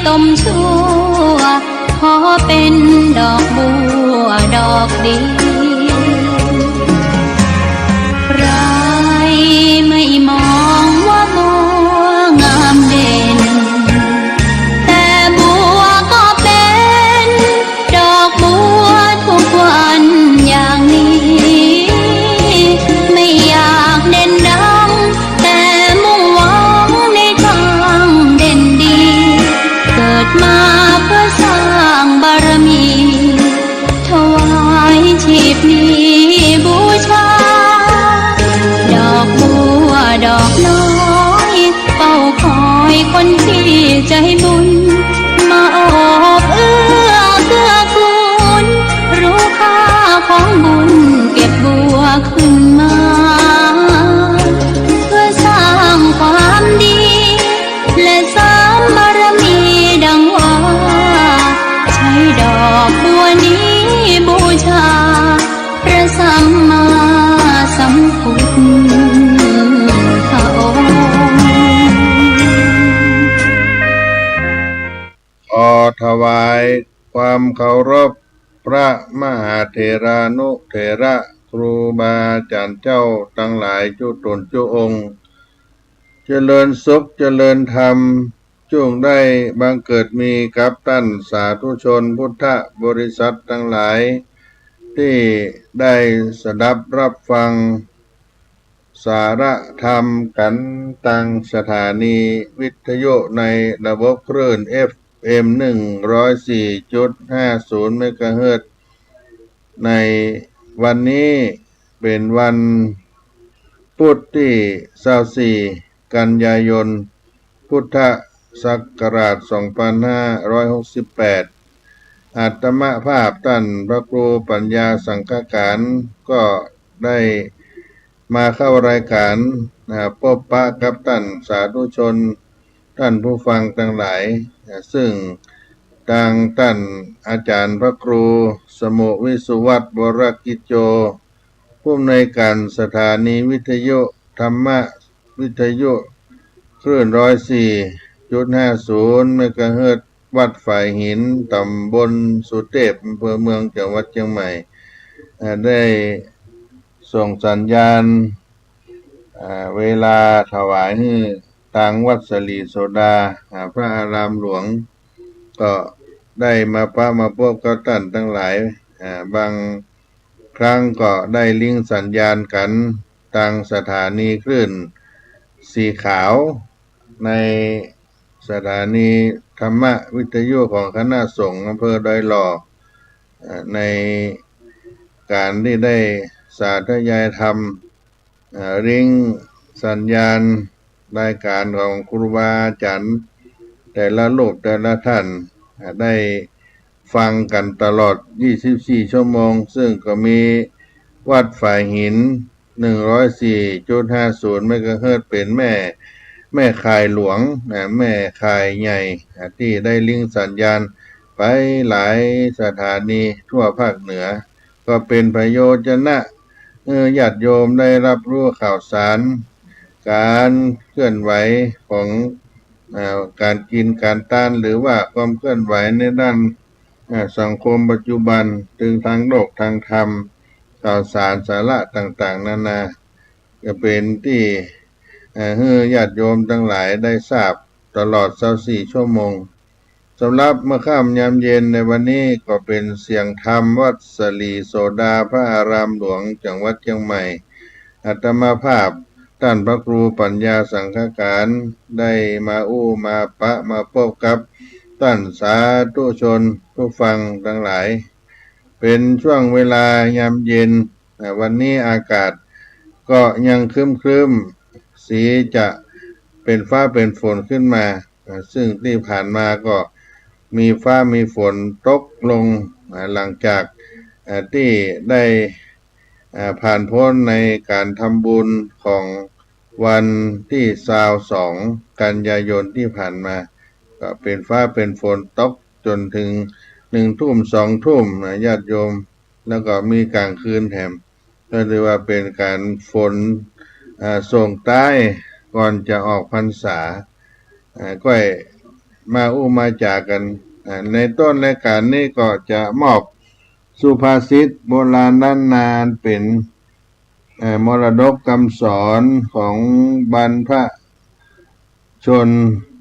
ต้มชั่วขอเป็นดอกบัวดอกเดียวใครไม่มองว่าบัวงามเด่นแต่บัวก็เป็นดอกบัวทุกวันอย่างนี้ไม่อยากเด่นดังแต่มุ่งหวังในทางเด่นดีเกิดมาเพื่อสร้างบารมีถวายชีพนี้บูชาดอกบัวดอกน้อยเฝ้าคอยคนที่ใจบุญมาโอบเอื้อเกื้อกูลรู้ค่าของบุญเก็บบัวขึ้นมาเพื่อสร้างความดีและสร้างบารมีดังว่าใช้ดอกบัวนี้บูชาพระสัมมาสัมพุทธองค์ขอถวายความเคารพพระมหาเถรานุเถระครูบาอาจารย์เจ้าทั้งหลายจุตนจุองค์เจริญสุขเจริญธรรมจงได้บังเกิดมีกับท่านสาธุชนพุทธบริษัททั้งหลายที่ได้สดับรับฟังสาระธรรมกันตังสถานีวิทยุในระบบคลื่น FM 104.50 เมกะเฮิรตซ์ในวันนี้เป็นวันพุธที่24กันยายนพุทธศักราช2568อาตมาภาพท่านพระครูปัญญาสังฆการก็ได้มาเข้ารายการพบปะกับท่านสาธุชนท่านผู้ฟังทั้งหลายซึ่งทางท่านอาจารย์พระครูสมุวิสุวัตรวรกิจโจผู้อำนวยการสถานีวิทยุธรรมวิทยุคลื่น 104.50 เมกะเฮิรตซ์วัดฝ่ายหินตำบลสุเทพอำเภอเมืองจังหวัดเชียงใหม่ได้ส่งสัญญาณเวลาถวายให้ทางวัดสลีโสดาพระอารามหลวงก็ได้มาพบกับท่านทั้งหลายบางครั้งก็ได้ลิงก์สัญญาณกันทางสถานีคลื่นสีขาวในสถานีธรรมวิทยุของคณะสงฆ์อำเภอดอยหล่อในการที่ได้สาธยายธรรมลิงก์สัญญาณรายการของครูบาอาจารย์แต่ละรูปแต่ละท่านได้ฟังกันตลอด24ชั่วโมงซึ่งก็มีวัดฝ่ายหิน 104.50 เมกะเฮิรตซ์เป็นแม่ข่ายหลวงแม่ข่ายใหญ่ที่ได้ลิงก์สัญญาณไปหลายสถานีทั่วภาคเหนือก็เป็นประโยชน์นะญาติโยมได้รับรู้ข่าวสารการเคลื่อนไหวของการกินการต้านหรือว่าความเคลื่อนไหวในด้านสังคมปัจจุบันถึงทางโลกทางธรรมข่าวสารสาระต่างๆนานาก็เป็นที่ให้ญาติโยมทั้งหลายได้ทราบตลอด24ชั่วโมงสำหรับเมื่อค่ำยามเย็นในวันนี้ก็เป็นเสียงธรรมวัดสลีโสดาพระอารามหลวงจังหวัดเชียงใหม่อาตมาภาพท่านพระครูปัญญาสังฆการได้มามาพบกับท่านสาธุชนผู้ฟังทั้งหลายเป็นช่วงเวลายามเย็นวันนี้อากาศก็ยังครึ้มสีจะเป็นฟ้าเป็นฝนขึ้นมาซึ่งที่ผ่านมาก็มีฟ้ามีฝนตกลงหลังจากที่ได้ผ่านพ้นในการทำบุญของวันที่22กันยายนที่ผ่านมาก็เป็นฟ้าเป็นฝนตกจนถึง1 ทุ่ม2 ทุ่มญาติโยมแล้วก็มีกลางคืนแถมก็เรียกว่าเป็นการฝนส่งใต้ก่อนจะออกพรรษาก็ มามาจากกันในต้นรายการนี้ก็จะมอบสุภาษิตโบราณล้านนานเป็นมรดกคำสอนของบรรพชน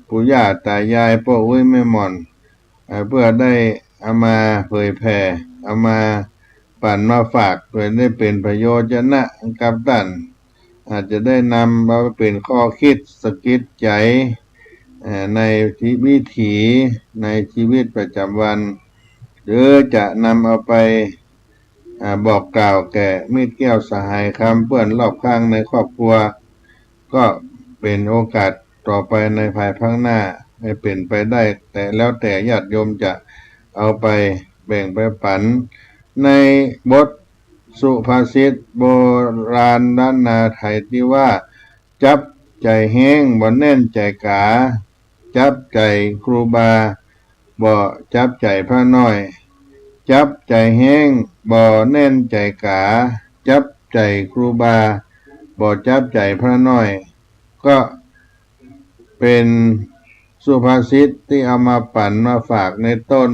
ปู่ย่าตายายพ่ออุ้ยแม่หม่อนเพื่อได้เอามาเผยแผ่เอามาปั่นมาฝากเพื่อได้เป็นประโยชน์นะกับท่านอาจจะได้นำมาเป็นข้อคิดสะกิดใจในวิถีในชีวิตประจำวันหรือจะนำเอาไปบอกกล่าวแก่มิตรแก้วสหายคำเพื่อนรอบข้างในครอบครัวก็เป็นโอกาสต่อไปในภายภาคหน้าให้เป็นไปได้แต่แล้วแต่ญาติโยมจะเอาไปแบ่งไปปันในบทสุภาษิตโบราณล้านนาไทยที่ว่าจับใจแห้งบ่แน่นใจกาจับใจครูบาบ่จับใจพระน้อยจับใจแห้งบ่แน่นใจกาจับใจครูบาบ่จับใจพระน้อยก็เป็นสุภาษิตที่เอามาปั่นมาฝากในต้น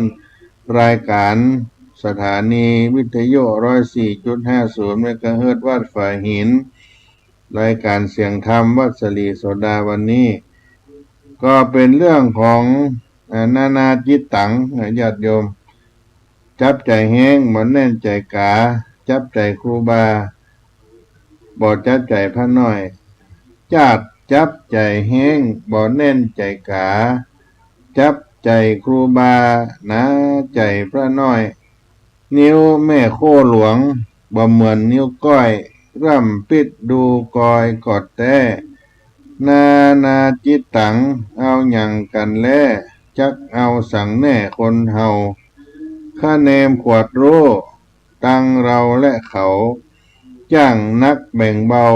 รายการสถานีวิทยุ 104.50 เมกะเฮิรตซ์วัดฝายหินรายการเสียงธรรมวัดสลีโสดาวันนี้ก็เป็นเรื่องของนานาจิตตังญาติโยมจับใจแห้งบ่แน่นใจกาจับใจครูบาบ่จับใจพระน้อยจับใจแห้งบ่แน่นใจกาจับใจครูบานะใจพระน้อยนิ้วแม่โคหลวงบ่เหมือนนิ้วก้อยร่ำปิดดูกอยกอดแต่นานาจิตตังเอาหยังกันแลจักเอาสั่งแน่คนเฮาข้าเนมขวดรู้ตั้งเราและเขาจ้างนักแบ่งเบา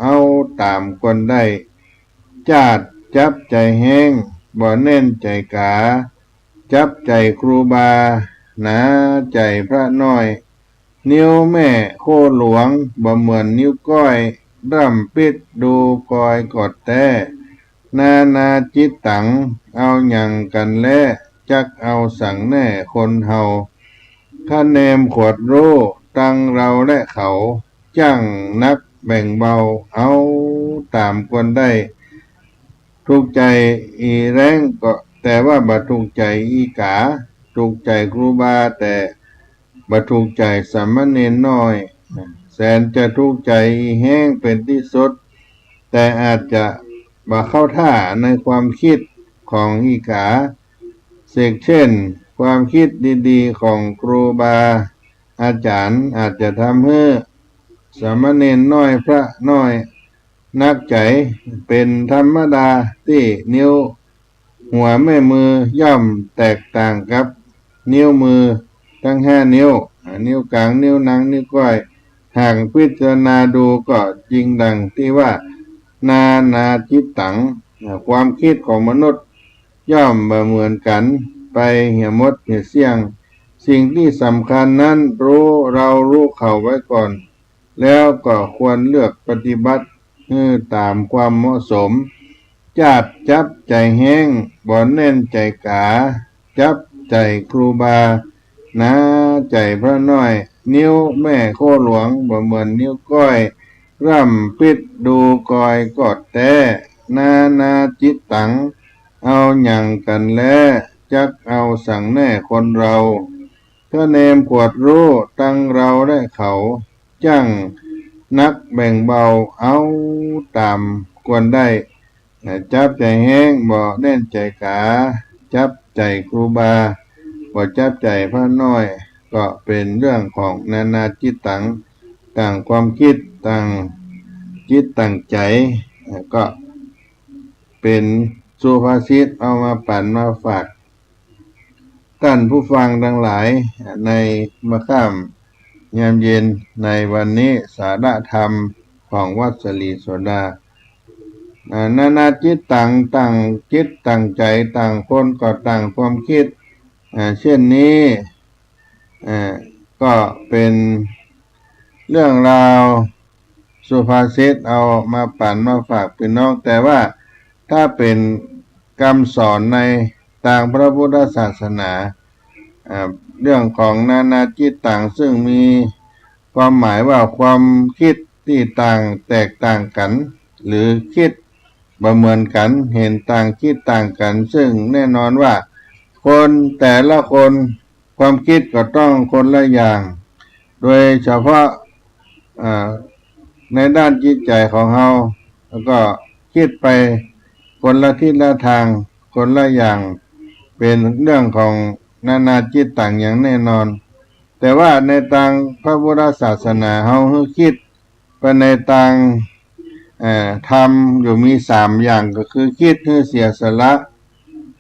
เอาตามคนได้จับใจแห้งบ่แน่นใจกาจับใจครูบาหนาใจพระน้อยนิ้วแม่โคหลวงบ่เหมือนนิ้วก้อยร่ำปิดดูกอยกอดแต่นานาจิตตังเอาหยังกันแลจักเอาสั่งแน่คนเฮาข้าเนมขวดรู้ตั้งเราและเขาจ้างนักแบ่งเบาเอาตามคนได้ถูกใจอีแรงก็แต่ว่าบ่ถูกใจอีกาถูกใจครูบาแต่บ่ถูกใจสามเณรน้อยแสนจะถูกใจอีแห้งเป็นที่สุดแต่อาจจะบ่เข้าท่าในความคิดของอีกาเช่นความคิดดีๆของครูบาอาจารย์อาจจะทำให้สามเณรน้อยพระน้อยนักใจเป็นธรรมดาที่นิ้วหัวแม่มือย่อมแตกต่างกับนิ้วมือทั้ง5 นิ้วนิ้วกลางนิ้วนางนิ้วก้อยหากพิจารณาดูก็จริงดังที่ว่านานาจิตตังความคิดของมนุษย์ย่อมบ่เหมือนกันไปเหี่ยมดเหี่ยเสี่ยงสิ่งที่สำคัญนั้นเรารู้เขาไว้ก่อนแล้วก็ควรเลือกปฏิบัติตามความเหมาะสมจับใจแห้งบ่แน่นใจกาจับใจครูบานะใจพระน้อยนิ้วแม่โคหลวงบ่เหมือนนิ้วก้อยร่ำปิดดูกอยกอดแต่นานาจิตตังเอาหยังกันแลจักเอาสั่งแน่คนเราข้าเนมขวดรู้ตั้งเราและเขาจ้างนักแบ่งเบาเอาตามควรได้จับใจแห้งบ่แน่นใจกาจับใจครูบาบ่จับใจพระน้อยก็เป็นเรื่องของนานาจิตตังต่างความคิดต่างจิตต่างใจก็เป็นสุภาษิตเอามาปั่นมาฝากท่านผู้ฟังทั้งหลายในมะค่ำยามเย็นในวันนี้สาระธรรมของวัดสลีโสดานานาจิตต่างจิตต่างใจต่างคนก็ต่างความคิดเช่นนี้ก็เป็นเรื่องราวสุภาษิตเอามาปั่นมาฝากพี่น้องแต่ว่าถ้าเป็นคำสอนใน ต่างพระพุทธศาสนาเรื่องของนานาจิตต่างซึ่งมีความหมายว่าความคิดที่ต่างแตกต่างกันหรือคิดบ่เหมือนกันเห็นต่างคิดต่างกันซึ่งแน่นอนว่าคนแต่ละคนความคิดก็ต้องคนละอย่างโดยเฉพาะในด้านจิตใจของเราแล้วก็คิดไปคนละทิศละทางคนละอย่างเป็นเรื่องของนานาจิตต่างอย่างแน่นอนแต่ว่าในทางพระพุทธศาสนาเราคิดไปในทางทำอยู่มี3อย่างก็คือคิดเพื่อเสียสละ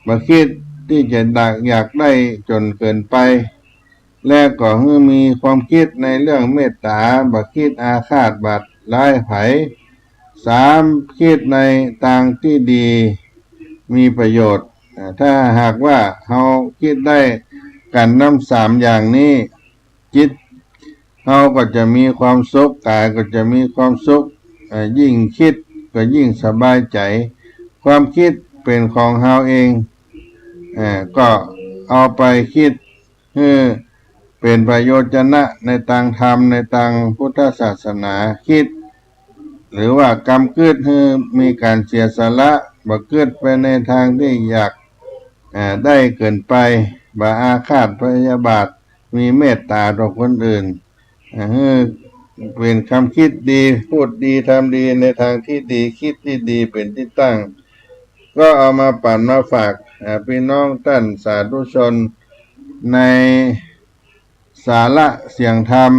บ่คิดที่จะอยากได้จนเกินไปและก็ให้มีความคิดในเรื่องเมตตาบ่คิดอาฆาตบาดร้ายไผ3คิดในทางที่ดีมีประโยชน์ถ้าหากว่าเราคิดได้กันนำ3อย่างนี้จิตเราก็จะมีความสุขกายก็จะมีความสุขยิ่งคิดก็ยิ่งสบายใจความคิดเป็นของเราเองก็เอาไปคิดให้เป็นประโยชน์นะในทางธรรมในทางพุทธศาสนาคิดหรือว่ากำกึดให้มีการเสียสละบ่กึดไปในทางที่อยากได้เกินไปบ่อาฆาตพยาบาทมีเมตตาต่อคนอื่นเป็นคำคิดดีพูดดีทำดีในทางที่ดีคิดที่ดีเป็นที่ตั้งก็เอามาปั่นมาฝากพี่น้องท่านสาธุชนในสาระเสียงธรรม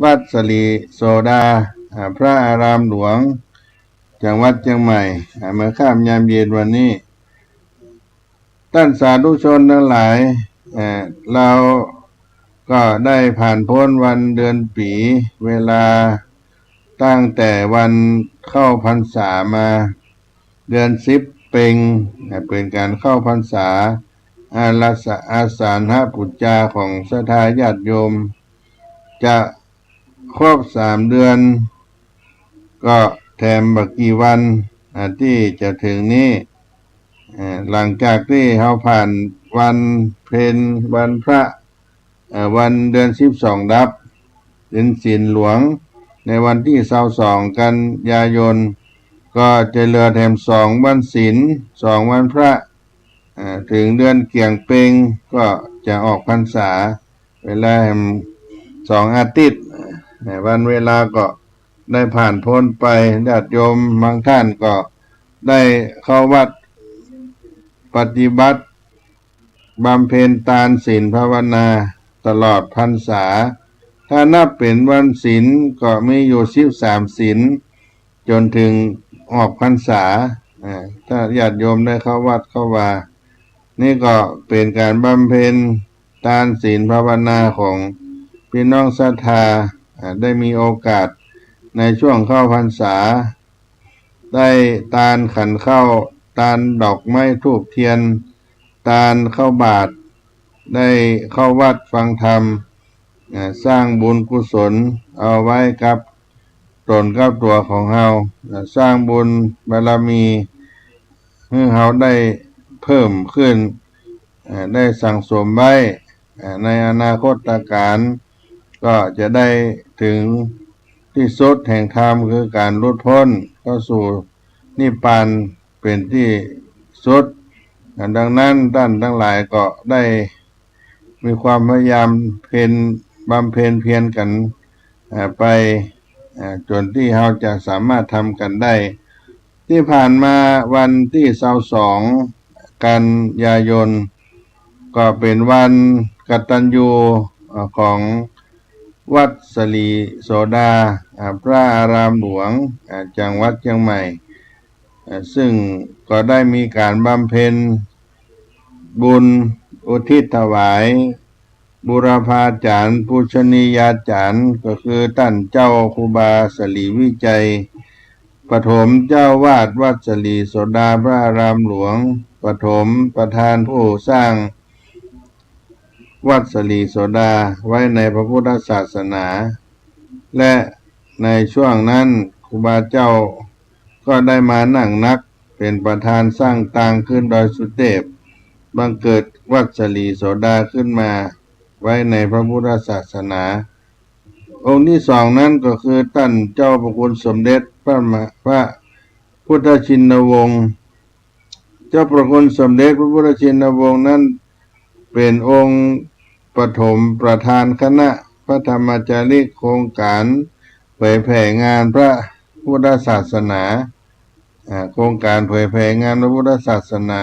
วัดสลีโสดาพระอารามหลวงจังหวัดเชียงใหม่เมื่อค่ำยามเย็นวันนี้ท่านสาธุชนทั้งหลายเราก็ได้ผ่านพ้นวันเดือนปีเวลาตั้งแต่วันเข้าพรรษามาเดือน10เป็งเป็นการเข้าพรรษาอาสาฬหปุจจาของศรัทธาญาติโยมจะครบ3 เดือนก็แถมบักกี่วันที่จะถึงนี้หลังจากที่เราผ่านวันเพ็ญวันพระวันเดือน12ดับเป็นศีลหลวงในวันที่22กันยายนก็จะเหลือแถม2วันศีล2วันพระถึงเดือนเกี่ยงเปงก็จะออกพรรษาเวลา2 อาทิตย์วันเวลาก็ได้ผ่านพ้นไปญาติโยมบางท่านก็ได้เข้าวัดปฏิบัติบำเพ็ญทานศีลภาวนาตลอดพรรษาถ้านับเป็นวันศีลก็มีอยู่13ศีลจนถึงออกพรรษาถ้าญาติโยมได้เข้าวัดเข้าวานี่ก็เป็นการบำเพ็ญทานศีลภาวนาของพี่น้องศรัทธาได้มีโอกาสในช่วงเข้าพรรษาได้ทานขันข้าวทานดอกไม้ธูปเทียนทานข้าวบาตรได้เข้าวัดฟังธรรมสร้างบุญกุศลเอาไว้กับตนกับตัวของเราสร้างบุญบารมีให้เราได้เพิ่มขึ้นได้สั่งสมไว้ในอนาคตการก็จะได้ถึงที่สุดแห่งธรรมคือการหลุดพ้นเข้าสู่นิพพานเป็นที่สุดดังนั้นท่านทั้งหลายก็ได้มีความพยายามบำเพ็ญเพียรกันไปจนที่เราจะสามารถทำกันได้ที่ผ่านมาวันที่22กันยายนก็เป็นวันกตัญญูของวัดสลีโสดาพระอารามหลวงจังหวัดเชียงใหม่ซึ่งก็ได้มีการบำเพ็ญบุญอุทิศถวายบูรพาจารย์ปูชนียาจารย์ก็คือท่านเจ้าครูบาสลีวิจัยปฐมเจ้าวาดวัดสลีโสดาพระอารามหลวงปฐมประธานผู้สร้างวัดสลีโสดาไว้ในพระพุทธศาสนาและในช่วงนั้นครูบาเจ้าก็ได้มานั่งนักเป็นประธานสร้างตางขึ้นดอยสุเทพ บังเกิดวัดสลีโสดาขึ้นมาไว้ในพระพุทธศาสนาองค์ที่สองนั้นก็คือท่านเจ้าพระคุณสมเด็จพระพุทธชินวงศ์เจ้าพระคุณสมเด็จพระพุทธชินวงศ์นั้นเป็นองค์ปฐมประธานคณะพระธรรมจาริกโครงการเผยแผ่งานพระพุทธศาสนาโครงการเผยแผ่งานพระพุทธศาสนา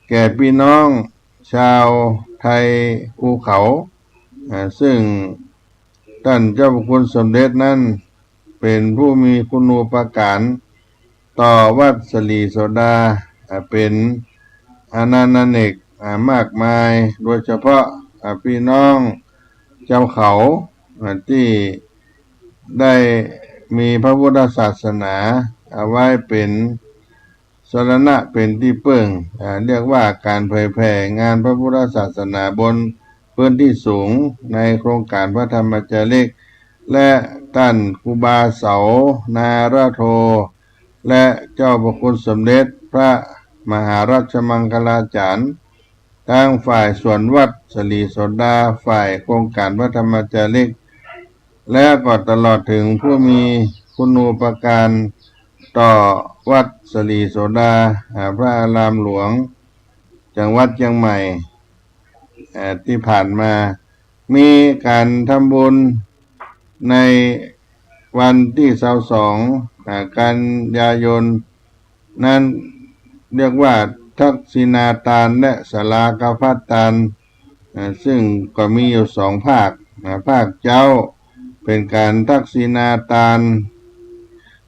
แก่พี่น้องชาวไทยภูเขาซึ่งท่านเจ้าพระคุณสมเด็จนั้นเป็นผู้มีคุณูปการต่อวัดสลีโสดาเป็นอาณาเนกมากมายโดยเฉพาะพี่น้องเจ้าเขาที่ได้มีพระพุทธศาสนาเอาไว้เป็นสรณะเป็นที่เปิ้งเรียกว่าการเผยแผ่งานพระพุทธศาสนาบนพื้นที่สูงในโครงการพระธรรมจาริกและท่านครูบาเสานารโทและเจ้าพระคุณสมเด็จพระมหาราชมังคลาจารย์ทั้งฝ่ายส่วนวัดสลีโสดาฝ่ายโครงการพระธรรมจาริกและก็ตลอดถึงผู้มีคุณูปการต่อวัดสลีโสดาพระอารามหลวงจังหวัดเชียงใหม่ที่ผ่านมามีการทำบุญในวันที่22กันยายนนั้นเรียกว่าทักษิณาทานและสลากภัตตานซึ่งก็มีอยู่2 ภาคภาคเจ้าเป็นการทักษิณาทาน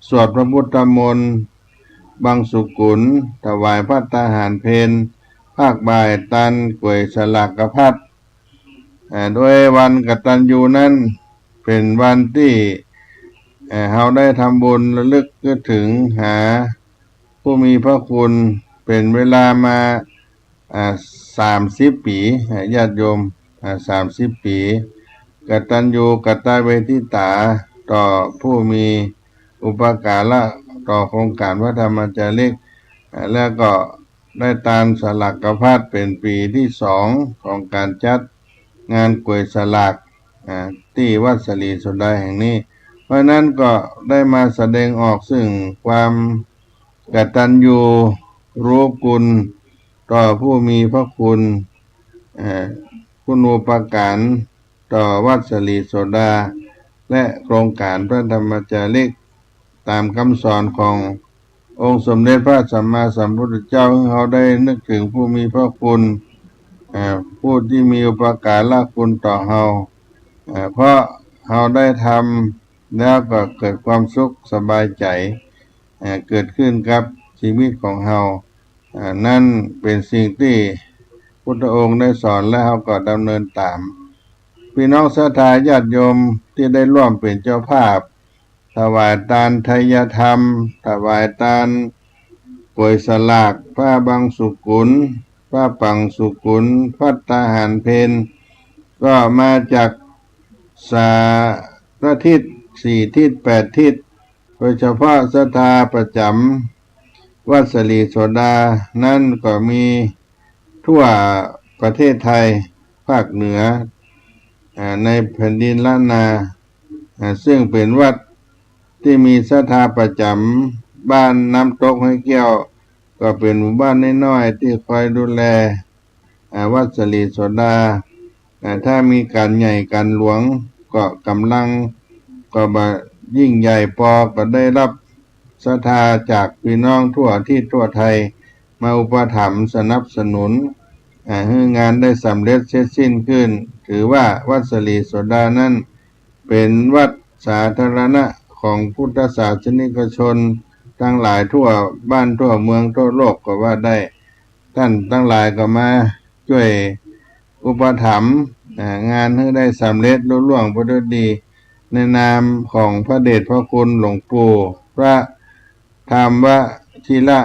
สวดพระพุทธมนต์บังสุกุลถวายภัตตาหารเพลภาคบ่ายตันกวยสลากภัตโดยวันกตัญญูนั้นเป็นวันที่เราได้ทำบุญระลึกถึงหาผู้มีพระคุณเป็นเวลามา30 ปีญาติโยม30 ปีกตัญญูกตเวทิตาต่อผู้มีอุปการะต่อโครงการพระธรรมจาริกแล้วก็ได้ตามสลักภัตเป็นปีที่2ของการจัดงานกวยสลักที่วัดสลีโสดาแห่งนี้เพราะนั้นก็ได้มาแสดงออกซึ่งความกตัญญูรู้คุณต่อผู้มีพระคุณคุณูปการต่อวัดสลีโสดาและโครงการพระธรรมจาริกตามคำสอนขององค์สมเด็จพระสัมมาสัมพุทธเจ้าเขาได้นึกถึงผู้มีพระคุณผู้ที่มีอุปการะคุณต่อเราเพราะเราได้ทำแล้วก็เกิดความสุขสบายใจเกิดขึ้นกับชีวิตของเรานั่นเป็นสิ่งที่พุทธองค์ได้สอนและเราก็ดำเนินตามพี่น้องศรัทธาญาติโยมที่ได้ร่วมเป็นเจ้าภาพถวายทานไทยธรรมถวายทานกวยสลากผ้าบังสุกุลผ้าปังสุกุลภัตตาหารเพลก็มาจาก3 ทิศ4 ทิศ8 ทิศโดยเฉพาะศรัทธาประจำวัดสลีโสดานั่นก็มีทั่วประเทศไทยภาคเหนือในแผ่นดินล้านนาซึ่งเป็นวัดที่มีศรัทธาประจำบ้านน้ำตกห้วยแก้วก็เป็นหมู่บ้านน้อยๆที่คอยดูแลวัดสลีโสดาถ้ามีการใหญ่การหลวงก็กำลังก็ยิ่งใหญ่พอก็ได้รับศรัทธาจากพี่น้องทั่วที่ทั่วไทยมาอุปถัมภ์สนับสนุนให้งานได้สำเร็จเสร็จสิ้นขึ้นถือว่าวัดสลีโสดานั้นเป็นวัดสาธารณะของพุทธศาสนิกชนทั้งหลายทั่วบ้านทั่วเมืองทั่วโลกก็ว่าได้ท่านทั้งหลายก็มาช่วยอุปถัมภ์งานให้ได้สำเร็จลุล่วงไปด้วยดีในนามของพระเดชพระคุณหลวงปู่พระธรรมธีระ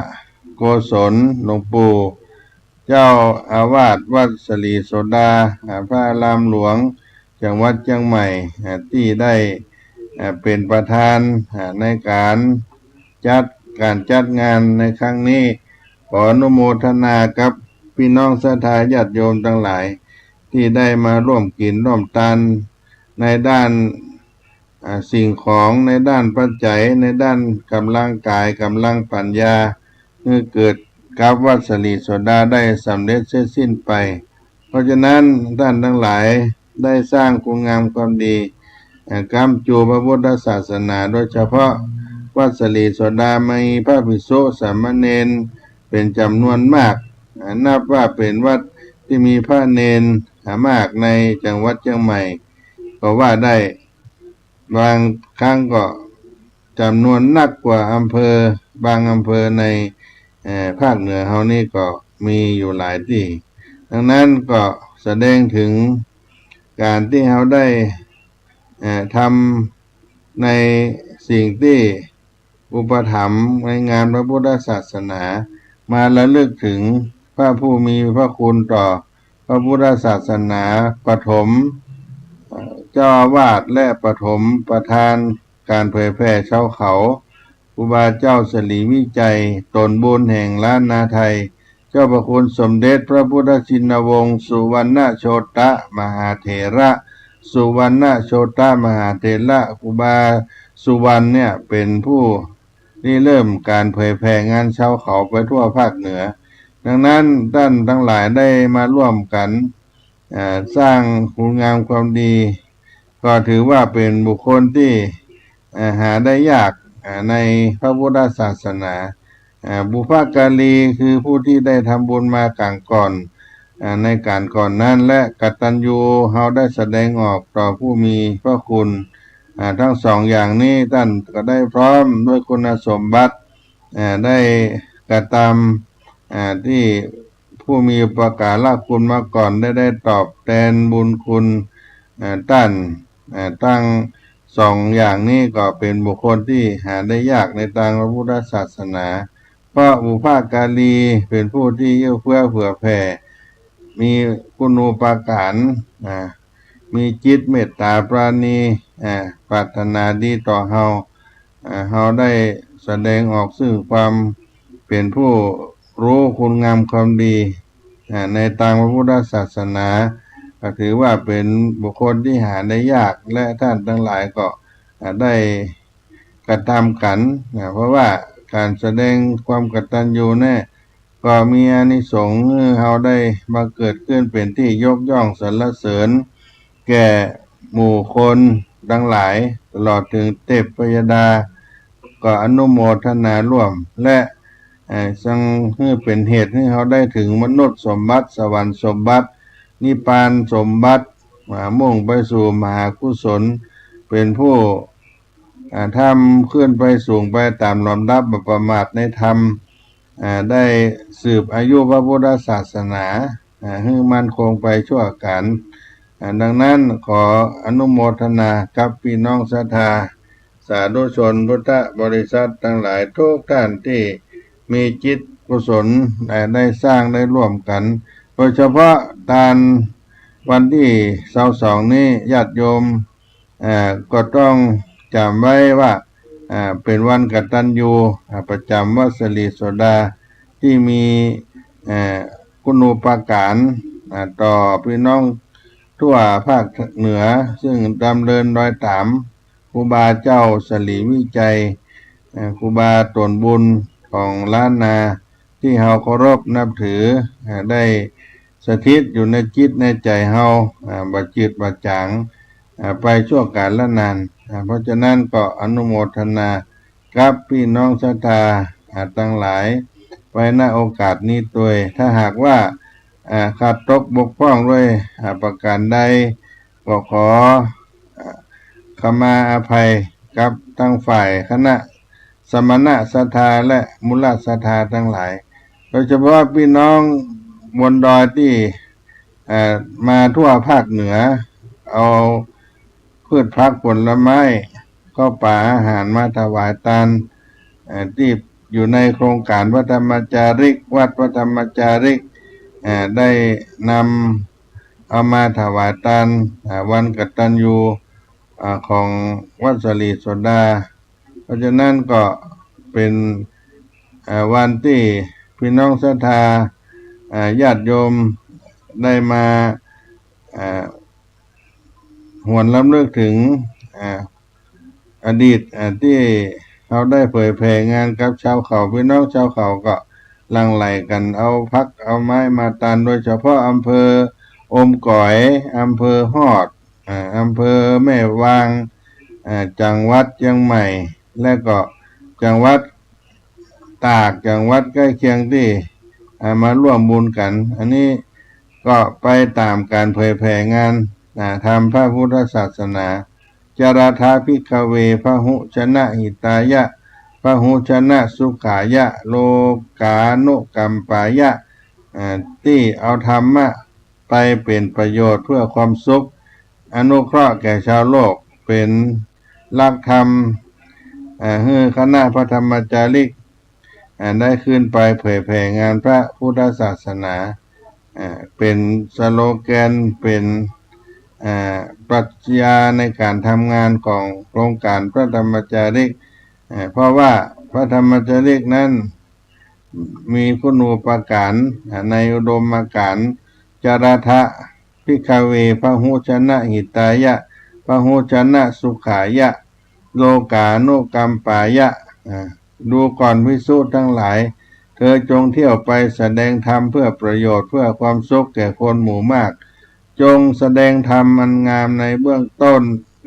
โกศลหลวงปู่เจ้าอาวาสวัดสลีโสดาพระอารามหลวงจังหวัดเชียงใหม่ที่ได้เป็นประธานในการจัดงานในครั้งนี้ขออนุโมทนากับ พี่น้องศรัทธาญาติโยมทั้งหลายที่ได้มาร่วมกินร่วมทานในด้านสิ่งของในด้านปัจจัยในด้านกำลังกายกำลังปัญญาเมื่อเกิดกับวัดสลีโสดาได้สำเร็จเสร็จสิ้นไปเพราะฉะนั้นท่านทั้งหลายได้สร้างคุณงามความดีกำจูพระพุทธศาสนาโดยเฉพาะวัดสลีโสดามีพระภิกษุสามเณรเป็นจำนวนมากนับว่าเป็นวัดที่มีพระเณรมากในจังหวัดเชียงใหม่ก็ว่าได้บางครั้งก็จำนวนนักกว่าอำเภอบางอำเภอในภาคเหนือเฮานี่ก็มีอยู่หลายที่ดังนั้นก็แสดงถึงการที่เฮาได้ทำในสิ่งที่อุปถัมภ์ในงานพระพุทธศาสนามาระลึกถึงพระผู้มีพระคุณต่อพระพุทธศาสนาปฐมเจ้าอาวาสและปฐมประธานการเผยแพร่ชาวเขาครูบาเจ้าสลีวิจัยตนบุญแห่งล้านนาไทยเจ้าพระคุณสมเด็จพระพุทธชินวงศ์สุวรรณโชตมหาเถระสุวรรณโชตมหาเถระครูบาสุวรรณเนี่ยเป็นผู้ริเริ่มการเผยแพร่งานชาวเขาไปทั่วภาคเหนือดังนั้นท่านทั้งหลายได้มาร่วมกันสร้างคุณงามความดีก็ถือว่าเป็นบุคคลที่หาได้ยากในพระพุทธศาสนาบุพการีคือผู้ที่ได้ทำบุญมาก่อนในการก่อนนั้นและกตัญญูเฮาได้แสดงออกต่อผู้มีพระคุณทั้งสองอย่างนี้ท่านก็ได้พร้อมด้วยคุณสมบัติได้กระทำที่ผู้มีอุปการะคุณมาก่อนได้ตอบแทนบุญคุณท่านตั้งสองอย่างนี้ก็เป็นบุคคลที่หาได้ยากในทางพระพุทธศาสนาเพราะบุพการีเป็นผู้ที่เอื้อเฟื้อเผื่อแผ่มีคุณูปการมีจิตเมตตาปราณีปรารถนาดีต่อเฮาได้แสดงออกซึ่งความเป็นผู้รู้คุณงามความดีในทางพระพุทธศาสนาก็ถือว่าเป็นบุคคลที่หาได้ยากและท่านทั้งหลายก็ได้กระทำกันเพราะว่าการแสดงความกตัญญูเนี่ยก็มีอานิสงส์เฮาได้มาเกิดขึ้นเป็นที่ยกย่องสรรเสริญแก่หมู่คนทั้งหลายตลอดถึงเทพยดาก็อนุโมทนาร่วมและสังให้เป็นเหตุให้เขาได้ถึงมนุษย์สมบัติสวรรค์สมบัตินิพพานสมบัติมุ่งไปสู่มหากุศลเป็นผู้ทำขึ้นไปสูงไปตามลำดับประมาทในธรรมได้สืบอายุพระพุทธศาสนาให้มั่นคงไปชั่วการดังนั้นขออนุโมทนากับพี่น้องศรัทธาสาธุชนพุทธบริษัททั้งหลายทุกท่านที่มีจิตกุศลได้สร้างได้ร่วมกันโดยเฉพาะตอนวันที่22นี้ญาติโยมก็ต้องจำไว้ว่าเป็นวันกตัญญูประจำวัดสลีโสดาที่มีคุณูปการต่อพี่น้องทั่วภาคเหนือซึ่งดำเนินรอยตามครูบาเจ้าสลีวิจัยครูบาตนบุญของล้านนาที่เฮาเคารพนับถือได้สถิตอยู่ในจิตในใจเฮาบ่จืดบ่จางไปชั่วกาลละนานเพราะฉะนั้นก็อนุโมทนากับพี่น้องศรัทธาทั้งหลายไว้ณโอกาสนี้ด้วยถ้าหากว่าขาดตกบกพร่องด้วยประการใดก็ขอขมาอภัยกับทั้งฝ่ายคณะสมณะศรัทธาและมุลศรัทธาทั้งหลายโดยเฉพาะพี่น้องบนดอยที่มาทั่วภาคเหนือเอาพืชผักผลไม้ก็ป่าอาหารมาถวายทานที่อยู่ในโครงการพระธรรมจาริกวัดพระธรรมจาริกได้นำเอามาถวายทานวันกตัญญูของวัดสลีโสดาเพราะฉะนั้นก็เป็นวันที่พี่น้องศรัทธา ญาติโยมได้มาหวนรำลึกถึงอดีตที่เขาได้เผยแผ่งานกับชาวเขาพี่น้องชาวเขาก็หลั่งไหลกันเอาพักเอาไม้มาตานโดยเฉพาะอำเภออมก๋อยอำเภอฮอดอำเภอแม่วางจังหวัดเชียงใหม่และก็จังหวัดตากจังหวัดใกล้เคียงที่มาร่วมบุญกันอันนี้ก็ไปตามการเผยแผ่งานทำพระพุทธศาสนาจาราธาภิกขเวพหุชนะหิตายะพหุชนะสุขายะโลกานุกัมปายะที่เอาธรรมะไปเป็นประโยชน์เพื่อความสุขอนุเคราะห์แก่ชาวโลกเป็นหลักธรรมให้คณะพระธรรมจาริกได้ขึ้นไปเผยแผ่งานพระพุทธศาสนาเป็นสโลแกนเป็นปรัชญาในการทำงานของโครงการพระธรรมจาริกเพราะว่าพระธรรมจาริกนั้นมีคุณูปการในอุดมการณ์จาราธะภิกขเวพหุชนะหิตายะพหุชนะสุขายะโลกานุกัมปายะดูก่อนภิกษุทั้งหลายเธอจงเที่ยวไปแสดงธรรมเพื่อประโยชน์เพื่อความสุขแก่คนหมู่มากจงแสดงธรรมอันงามในเบื้องต้น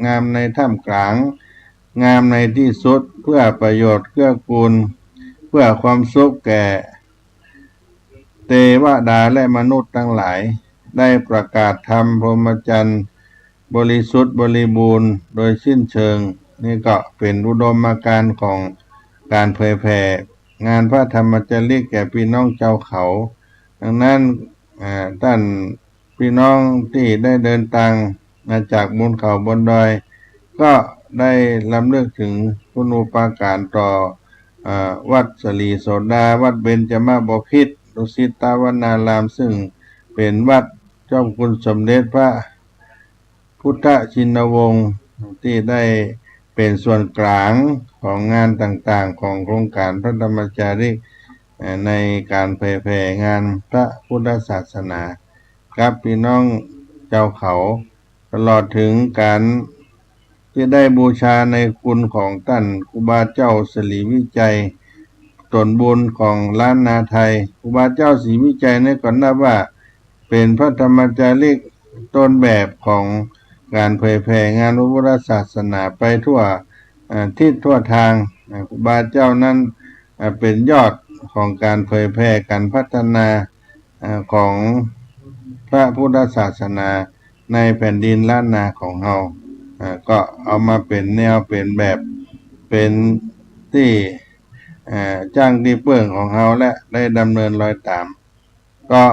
งามในท่ามกลางงามในที่สุดเพื่อประโยชน์เกื้อกูลเพื่อความสุขแก่เทวดาและมนุษย์ทั้งหลายได้ประกาศธรรมพรหมจรรย์บริสุทธิ์บริบูรณ์โดยสิ้นเชิงนี่ก็เป็นอุดมการณ์ของการเผยแผ่งานพระธรรมจาริกแก่พี่น้องชาวเขาดังนั้นท่านพี่น้องที่ได้เดินทางมาจากบนเขาบนดอยก็ได้รำลึกถึงคุณูปการต่อวัดสลีโสดาวัดเบญจมาบพิตรดุสิตวนารามซึ่งเป็นวัดเจ้าคุณสมเด็จพระพุทธชินวงศ์ที่ได้เป็นส่วนกลางของงานต่างๆของโครงการพระธรรมจาริกในการเผยแผ่งานพระพุทธศาสนากับพี่น้องเจ้าเขาตลอดถึงการที่ได้บูชาในคุณของท่านครูบาเจ้าศรีวิจัยตนบุญของล้านนาไทยครูบาเจ้าศรีวิจัยนี่ก่อนนับว่าเป็นพระธรรมจาริกต้นแบบของการเผยแผ่งานพระพุทธศาสนาไปทั่วทิศทั่วทางครูบาเจ้านั้นเป็นยอดของการเผยแผ่การพัฒนาของพระพุทธศาสนาในแผ่นดินล้านนาของเราก็เอามาเป็นแนวเป็นแบบเป็นที่จ้างที่เปื้องของเราและได้ดำเนินรอยตามก็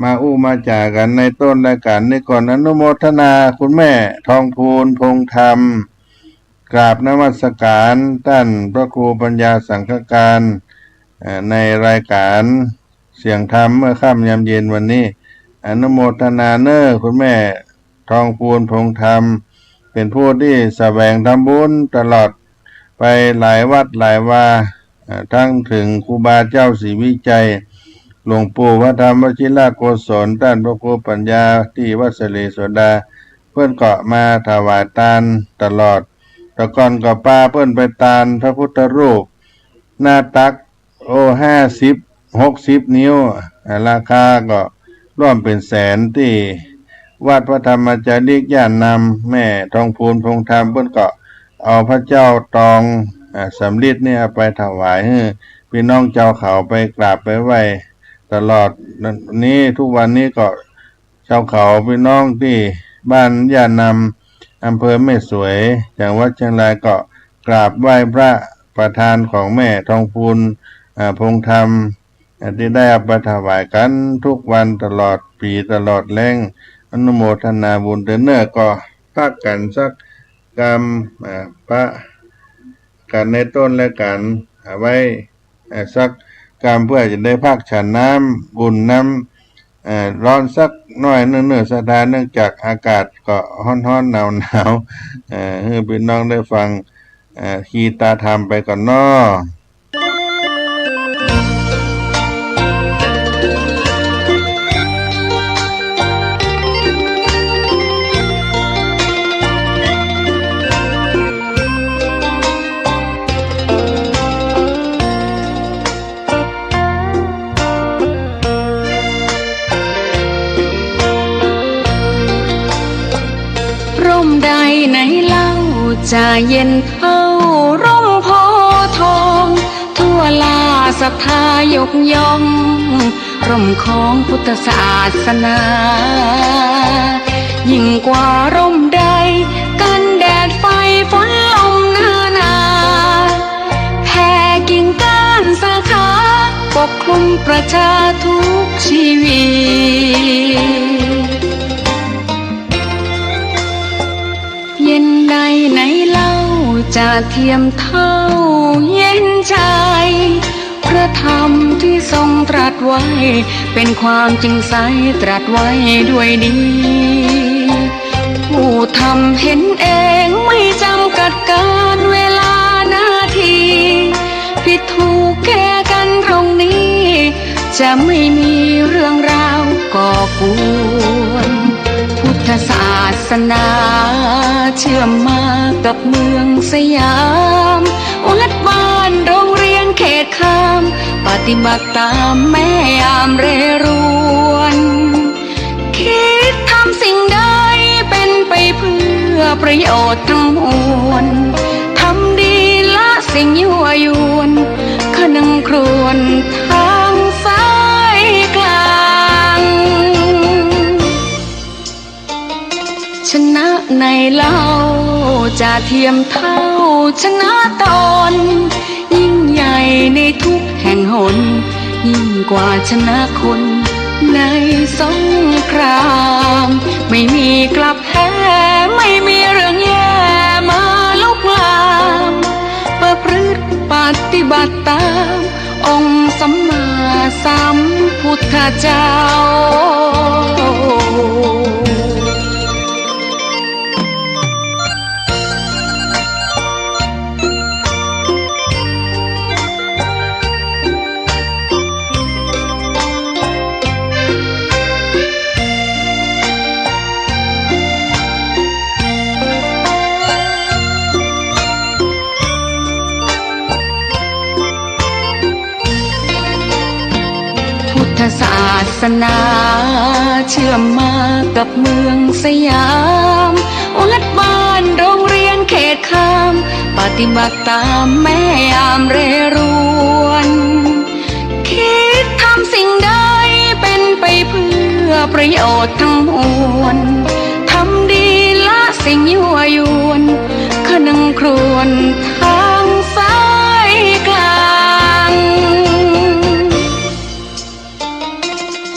มามาจากันในต้นรายการนี้ก่อนอนุโมทนาคุณแม่ทองพูนพงธรรมกราบนมัสการท่านพระครูปัญญาสังฆการในรายการเสียงธรรมเมื่อค่ำยามเย็นวันนี้อนุโมทนาคุณแม่ทองพูนพงธรรมเป็นผู้ที่แสวงทำบุญตลอดไปหลายวัดหลายวาทั้งถึงครูบาเจ้าศรีวิจัยหลวงปู่พระธรรมวชิรโกศลท่านพระครูปัญญาที่วัดสลีโสดาเพื่อนเกาะมาถวายทานตลอดแต่ก่อนก็ป้าเพื่อนไปทานพระพุทธรูปหน้าตัก50-60 นิ้วราคาก็ร่วมเป็นแสนที่วัดพระธรรมจาริกย่านนำแม่ทองพูนพงธรรมเพื่อนก็เอาพระเจ้าตองสำริดเนี่ยไปถวายให้พี่น้องเจ้าเขาไปกราบไปไหว้ตลอดนี้ทุกวันนี้ก็ชาวเขาพี่น้องที่บ้านย่านนำอำเภอแม่สวยจังหวัดเชียงรายก็กราบไหว้พระประธานของแม่ทองพูนพงธรรมที่ได้เอาไปถวายกันทุกวันตลอดปีตลอดแรงอนุโมทนาบุญเนื้อก็พักกันสักกรรมพระกันในต้นและกันไว้สักกรรมเพื่อจะได้พักฉันน้ำบุญน้ำร้อนสักหน่อยเนื่อสถานเนื่องจากอากาศก็ร้อนๆหนาวให้พี่น้องได้ฟังคีตาธรรมไปก่อนเนาะ จะเย็นเท่าร่มโพธิ์ทองทั่วลาศรัทธายกย่องร่มของพุทธศาสนา ยิ่งกว่าร่มใดกันแดดไฟฝนลมนาแผ่กิ่งก้านสาขาปกคลุมประชาทุกชีวิตเย็นใดไหนเล่าจะเทียมเท่าเย็นใจพระธรรมที่ทรงตรัสไว้เป็นความจริงใสตรัสไว้ด้วยดีผู้ทำเห็นเองไม่จำกัดการเวลานาทีผิดถูกแก้กันตรงนี้จะไม่มีเรื่องราวก่อกวนพุทธศาสนาเชื่อมมากับเมืองสยามวัดบ้านโรงเรียนเขตคามปฏิบัติตามแม่ยามเรรวนคิดทำสิ่งใดเป็นไปเพื่อประโยชน์ทั้งมวลทำดีละสิ่งยั่วยวนขนึงครวญทางสายกลางชนะในเล่าจะเทียมเท่าชนะตนยิ่งใหญ่ในทุกแห่งหนยิ่งกว่าชนะคนในสงครามไม่มีกลับแพ้ไม่มีเรื่องแย่มาลุกลามประพฤติปฏิบัติตามองค์สัมมาสัมพุทธเจ้าพุทธศาสนาเชื่อมมากับเมืองสยามวัดบ้านโรงเรียนเขตคามปฏิบัติตามแม่ยามเรรวนคิดทำสิ่งใดเป็นไปเพื่อประโยชน์ทั้งมวลทำดีละสิ่งยั่วยวนขนึงครวญทางสายกลาง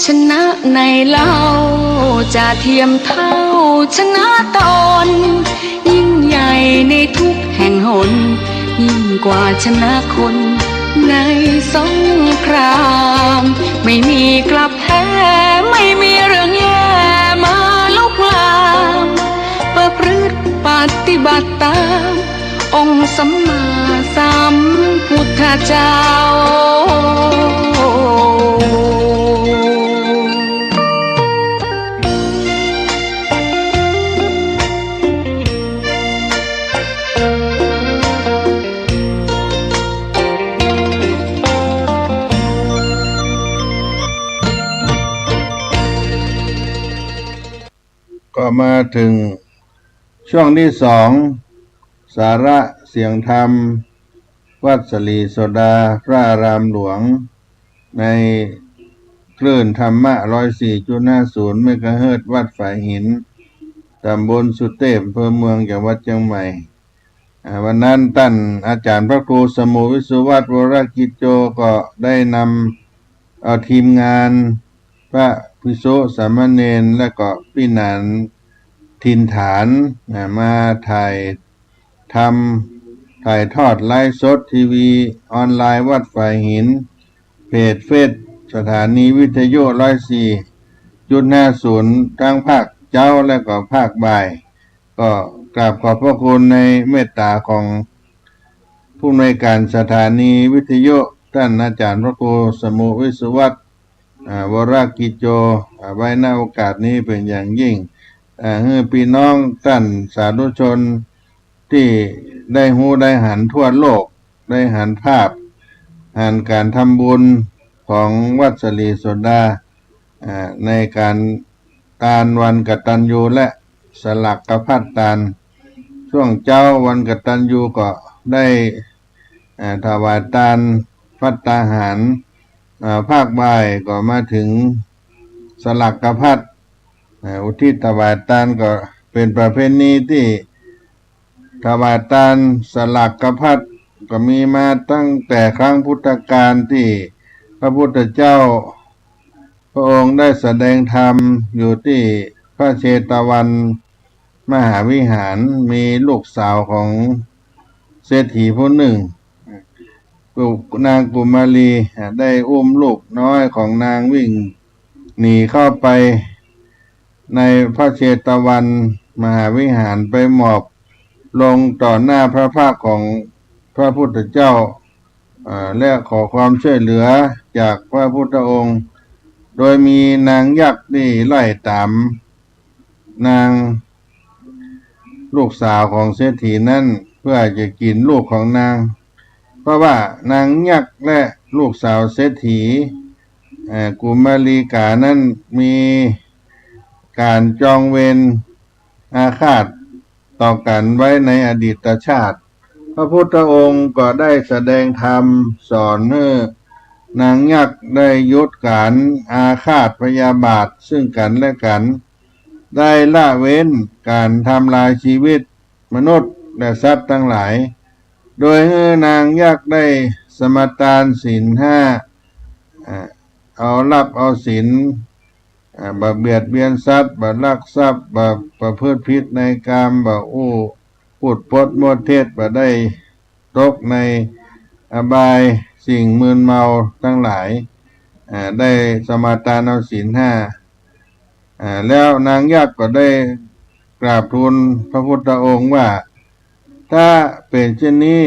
ชนะในเล่าจะเทียมเท่าชนะตนยิ่งใหญ่ในทุกแห่งหนยิ่งกว่าชนะคนในสงครามไม่มีกลับแพ้ไม่มีเรื่องแย่มาลุกลามประพฤติปฏิบัติตามองค์สัมมาสัมพุทธเจ้าก็มาถึงช่วงที่สองสาระเสียงธรรมวัดสลีโสดาพระอารามหลวงในคลื่นธรรมะ 104.50 เมกะเฮิรตซ์วัดฝายหินตำบลสุเทพอำเภอเมืองจังหวัดเชียงใหม่วันนั้นท่านอาจารย์พระครูสมุวิสุวัฒน์วรกิจโจก็ได้นำเอาทีมงานพระภิกษุสามเณรและก็พี่นานถิ่นฐานมาถ่ายทอดไลฟ์สดทีวีออนไลน์วัดฝายหินเพจเฟซสถานีวิทยุ 104.50 ทั้งภาคเจ้าและก็ภาคบ่ายก็กราบขอบพระคุณในเมตตาของผู้อำนวยการสถานีวิทยุท่านอาจารย์พระครูสมุวิสุวัฒน์วรกิจโจไว้ในโอกาสนี้เป็นอย่างยิ่งให้พี่น้องท่านสาธุชนที่ได้หูได้หันทั่วโลกได้หันภาพหันการทำบุญของวัดสลีโสดาในการตานวันกตัญญูและสลักกพัดตาน ช่วงเจ้าวันกตัญญูก็ได้ถวายทานภัตตาหารภาคบ่ายก็มาถึงสลักกภัตอุทิศถวายทานก็เป็นประเพณีที่ถวายทานสลักกภัตก็มีมาตั้งแต่ครั้งพุทธกาลที่พระพุทธเจ้าพระองค์ได้แสดงธรรมอยู่ที่พระเชตวันมหาวิหารมีลูกสาวของเศรษฐีผู้หนึ่งนางกุมารีได้อุ้มลูกน้อยของนางวิ่งหนีเข้าไปในพระเชตวันมหาวิหารไปหมอบลงต่อหน้าพระภาคของพระพุทธเจ้าและขอความช่วยเหลือจากพระพุทธองค์โดยมีนางยักษ์ที่ไล่ตามนางลูกสาวของเศรษฐีนั้นเพื่อจะกินลูกของนางเพราะว่านางยักษ์และลูกสาวเศรษฐีกุมารีกานั้นมีการจองเวรอาฆาตต่อกันไว้ในอดีตชาติพระพุทธองค์ก็ได้แสดงธรรมสอนให้นางยักษ์ได้ยุติการอาฆาตพยาบาทซึ่งกันและกันได้ละเว้นการทำลายชีวิตมนุษย์และสัตว์ทั้งหลายโดยให้นางยักษ์ได้สมาทานศีลห้าเอาศีลบ่เบียดเบียนสัตว์บ่ลักทรัพย์บ่ประพฤติผิดในกามบ่พูดปดมดเทศบ่ได้ตกในอบายสิ่งมึนเมาทั้งหลายได้สมาทานเอาศีลห้าแล้วนางยักษ์ก็ได้กราบทูลพระพุทธองค์ว่าถ้าเป็นเช่นนี้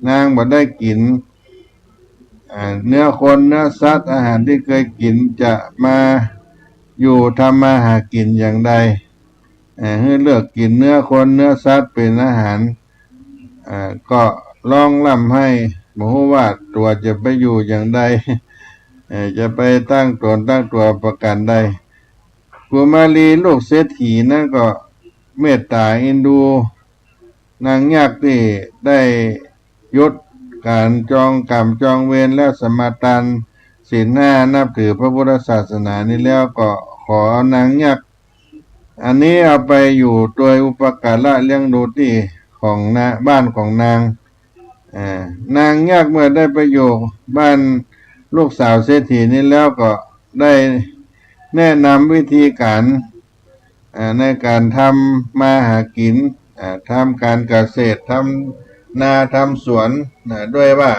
นางบ่ได้กินเนื้อคนเนื้อสัตว์อาหารที่เคยกินจะมาอยู่ทำมาหากินอย่างใดให้เลือกกินเนื้อคนเนื้อสัตว์เป็นอาหารก็ลองล่ำให้บ่ฮู้ว่าตัวจะไปอยู่อย่างใดจะไปตั้งตนตั้งตัวประการใดกุมารีลูกเศรษฐีนั่นก็เมตตาเอ็นดูนางยักษ์ที่ได้ยุติการจองกรรมจองเวรและสมาทานศีลห้านับถือพระพุทธศาสนานี้แล้วก็ขอนางยักษ์อันนี้เอาไปอยู่โดยอุปการะเลี้ยงดูที่ของบ้านของนางยักษ์เมื่อได้ไปอยู่บ้านลูกสาวเศรษฐีนี้แล้วก็ได้แนะนำวิธีการในการทำมาหากินทำการเกษตรทำนาทำสวนด้วยว่า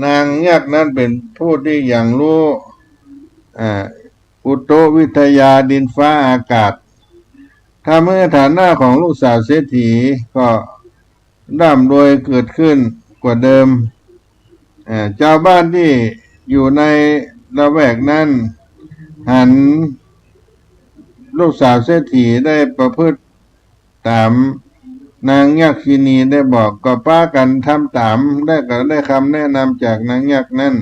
นางยักษ์นั้นเป็นผู้ที่อย่างรู้อุตุวิทยาดินฟ้าอากาศถ้าเมื่อฐานะของลูกสาวเศรษฐีก็ร่ำรวยเกิดขึ้นกว่าเดิมเจ้าบ้านที่อยู่ในละแวกนั้นหันลูกสาวเศรษฐีได้ประพฤติตามนางยักษินีได้บอกก็ป้ากันทำตามได้คำแนะนำจากนางยักษ์นั้น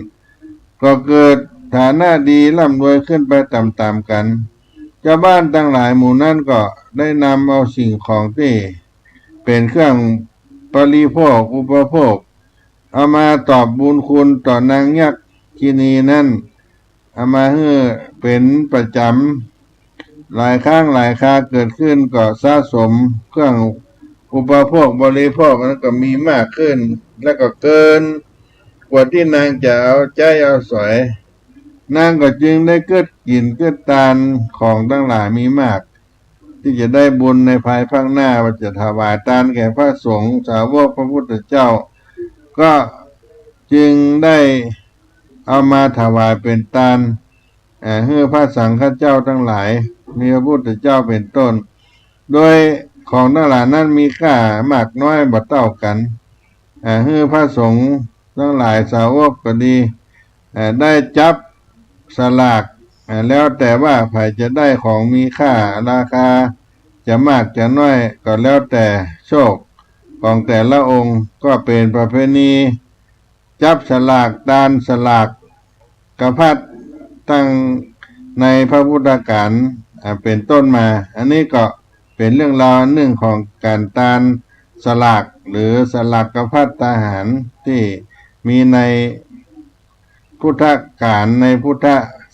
ก็เกิดฐานะดีร่ำรวยขึ้นไปตามๆกันเจ้าบ้านทั้งหลายหมู่นั้นก็ได้นำเอาสิ่งของที่เป็นเครื่องบริโภคอุปโภคเอามาตอบบุญคุณต่อนางยักษินีนั้นเอามาให้เป็นประจำหลายครั้งหลายคราเกิดขึ้นก็สะสมเครื่องอุปโภคบริโภคนั้นก็มีมากขึ้นแล้วก็เกินกว่าที่นางจะเอาใจเอาสอยนางก็จึงได้เกิดกินเกิดทานของทั้งหลายมีมากที่จะได้บุญในภายภาคหน้าว่าจะถวายทานแก่พระสงฆ์สาวกพระพุทธเจ้าก็จึงได้เอามาถวายเป็นทานให้พระสังฆเจ้าทั้งหลายมีพระพุทธเจ้าเป็นต้นโดยของทั้งหลายนั้นมีค่ามากน้อยบ่เท่ากันให้พระสงฆ์ทั้งหลายสาวกก็ดีได้จับสลากแล้วแต่ว่าใครจะได้ของมีค่าราคาจะมากจะน้อยก็แล้วแต่โชคของแต่ละองค์ก็เป็นประเพณีจับสลากดานสลากกภัตตั้งในพระพุทธการเป็นต้นมาอันนี้ก็ เป็นเรื่องราวหนึ่งของการตานสลากหรือสลากพัฒทหารที่มีในพุทธกาลในพุทธ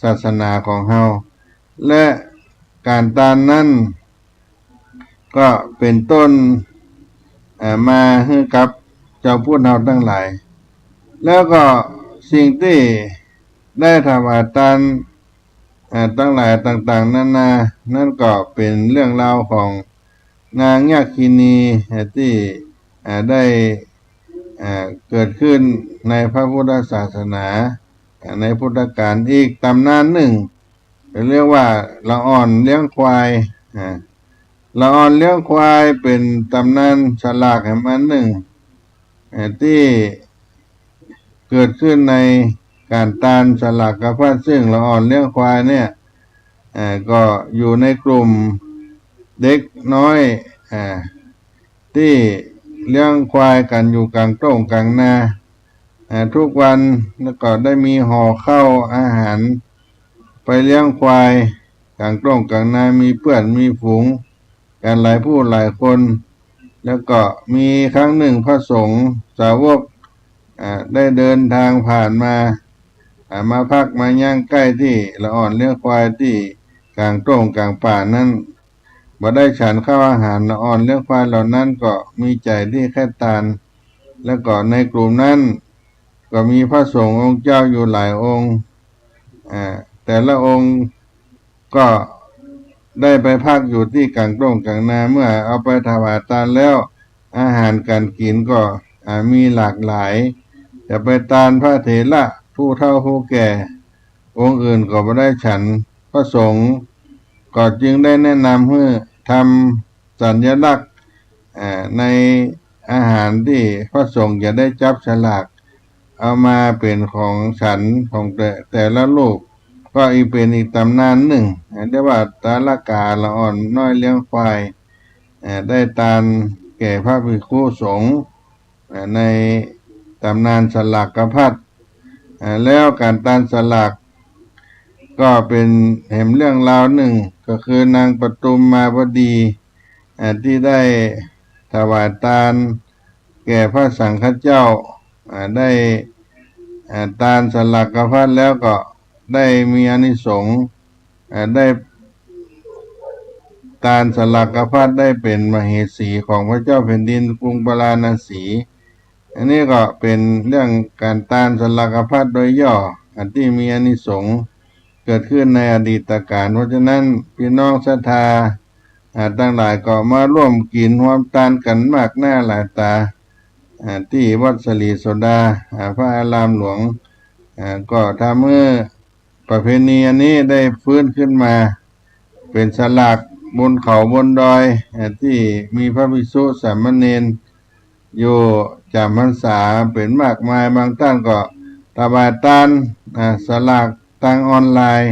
ศาสนาของเฮาและการตานนั้นก็เป็นต้นมาให้กับเจ้าพูดเฮาทั้งหลายแล้วก็สิ่งที่ได้ถวายทานทั้งหลายต่างๆนานานั่นก็เป็นเรื่องราวของนางยักษินีที่ได้เกิดขึ้นในพระพุทธศาสนาในพุทธกาลอีกตำนานหนึ่งเรียกว่าละอ่อนเลี้ยงควายละอ่อนเลี้ยงควายเป็นตำนานฉลากแห่งอันหนึ่งที่เกิดขึ้นในการตานสลากพัดซึ่งละอ่อนเลี้ยงควายเนี่ยก็อยู่ในกลุ่มเด็กน้อยที่เลี้ยงควายกันอยู่กลางต้งกลางนาทุกวันแล้วก็ได้มีห่อข้าวอาหารไปเลี้ยงควายกลางต้งกลางนามีเพื่อนมีฝูงกันหลายผู้หลายคนแล้วก็มีครั้งหนึ่งพระสงฆ์สาวกได้เดินทางผ่านมามาพักมาย่างใกล้ที่ละอ่อนเลี้ยงควายที่กลางต้งกลางป่านั้นบ่ได้ฉันข้าวอาหารละอ่อนเลี้ยงควายเหล่านั้นก็มีใจที่แค่ตานแล้วก็ในกลุ่มนั้นก็มีพระสงฆ์องค์เจ้าอยู่หลายองค์แต่ละองค์ก็ได้ไปพักอยู่ที่กลางต้งกลางนาเมื่อเอาไปถวายทานแล้วอาหารการกินก็มีหลากหลายจะไปตานพระเถระผู้เฒ่าผู้แก่องค์อื่นก็ไม่ได้ฉันพระสงฆ์ก็จึงได้แนะนำให้ทำสัญลักษณ์ในอาหารที่พระสงฆ์จะได้จับฉลากเอามาเป็นของฉันของแต่ละลูกก็เป็นอีกตำนานหนึ่งเรียกว่าตาละกาละอ่อนน้อยเลี้ยงควายได้ตานแก่พระภิกษุสงฆ์ในตำนานสลากพัดแล้วการตานสลากก็เป็นเห็นเรื่องราวหนึ่งก็คือนางปทุมมาวดีที่ได้ถวายทานแก่พระสังฆเจ้าได้ทานสลากพัดแล้วก็ได้มีอานิสงส์ได้ทานสลากพัดได้เป็นมเหสีของพระเจ้าแผ่นดินกรุงปาราณสีอันนี้ก็เป็นเรื่องการตานสลากพัดโดยย่อที่มีอานิสงส์เกิดขึ้นในอดีตการเพราะฉะนั้นพี่น้องศรัทธาทั้งหลายก็มาร่วมกินร่วมทานกันมากหน้าหลายตาที่วัดสลีโสดาพระอารามหลวงก็ทำให้ประเพณีอันนี้ได้ฟื้นขึ้นมาเป็นสลากบนเขาบนดอยที่มีพระภิกษุสามเณรอยู่จำพรรษาเป็นมากมายบางท่านก็ถวายทานสลากทางออนไลน์